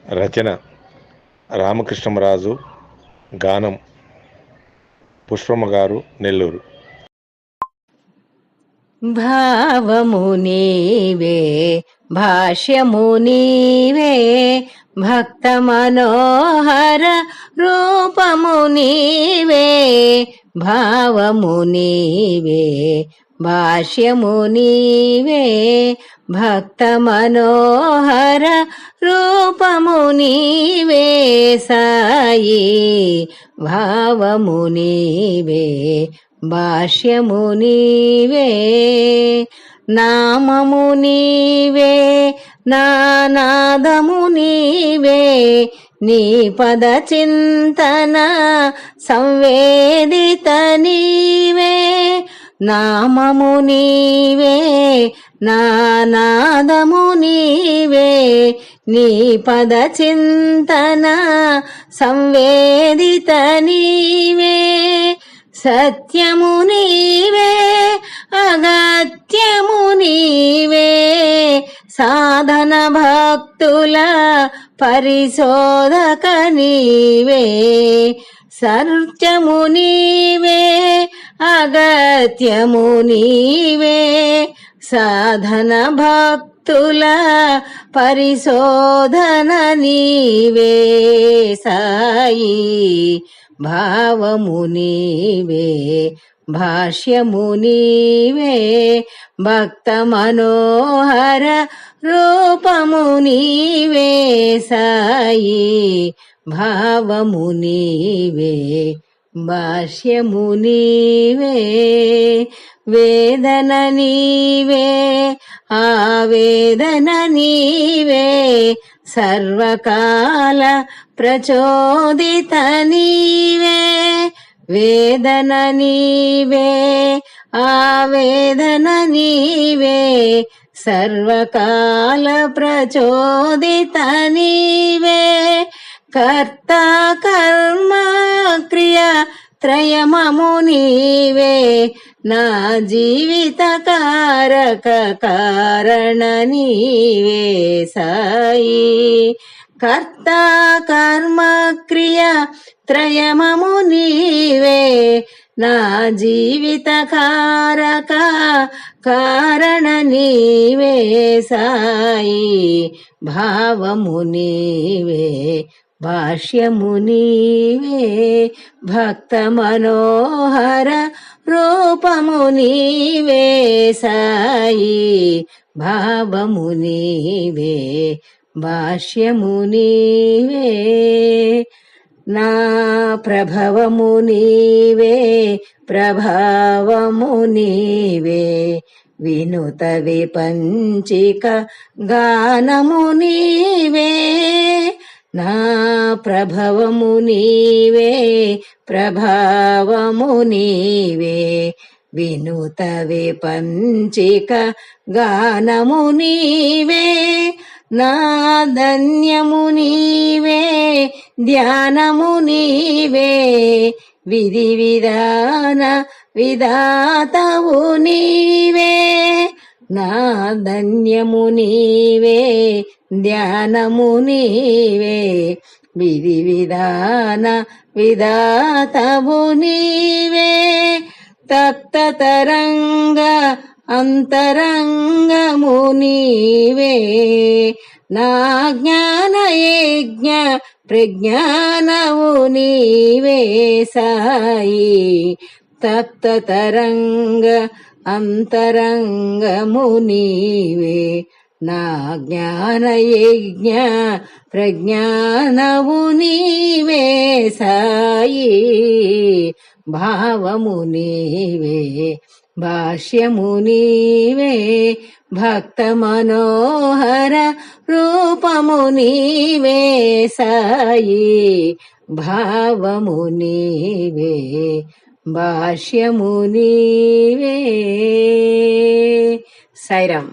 రచన రామకృష్ణరాజు, గానం పుష్పమ్మ గారు, నెల్లూరు. భావము నీవే, భాష్యము నీవే, భక్త మనోహర రూపము నీవే. భావము నీవే, భాష్యము నీవే, భక్త మనోహర రూపము నీవే. సాయి భావము నీవే, భాష్యము నీవే. నామము నీవే, నానాదము నీవే, నీ పద చింతన సంవేదిత నీవే. నామము నీవే, నానాదము నీవే, నీ పద చింతన సంవేదిత నీవే. సత్యము నీవే, అగత్యము నీవే, సాధన భక్తుల పరిశోధక నీవే. సత్యము నీవే, అగత్యము నీవే, సాధన భక్తుల పరిశోధన నీవే. సాయి భావము నీవే, భాష్యము నీవే, భక్త మనోహర రూపము నీవే. సాయి భావము నీవే, భాష్యము నీవే. వేదన నీవే, ఆవేదన నీవే, సర్వకాల ప్రచోదిత నీవే. వేదన నీవే, ఆవేదన నీవే, సర్వకాల ప్రచోదిత నీవే. కర్త కర్మ క్రియ త్రయమము నీవే, నా జీవిత కారక కారణ నీవే. సాయి కర్త కర్మ క్రియ త్రయమము నీవే, నా జీవిత కారక కారణ నీవే. సాయి భావము నీవే, భాష్యము నీవే, భక్త మనోహర రూపము నీవే. సాయి భావము నీవే, భాష్యము నీవే. నా ప్రభవము నీవే, ప్రభావము నీవే, వినుత విపంచిక గానము నీవే. నా ప్రభవము నీవే, ప్రభావము నీవే, వినుత విపంచిక గానము నీవే. నా ధన్యము నీవే, ధ్యానము నీవే, విధి విధాన విధాతవు నీవే. నా ధన్యము నీవే, ధ్యానము నీవే, విధి విధాన విధాతవు నీవే. తప్త తరంగ అంతరంగము నీవే, నా జ్ఞాన యజ్ఞ ప్రజ్ఞానవు నీవే. సాయి తప్త తరంగ అంతరంగము నీవే, నా జ్ఞాన యజ్ఞ ప్రజ్ఞానవు నీవే. సాయి భావము నీవే, భాష్యము నీవే, భక్త మనోహర రూపము నీవే. సాయి భావము నీవే, భాష్యము నీవే. సాయిరామ్.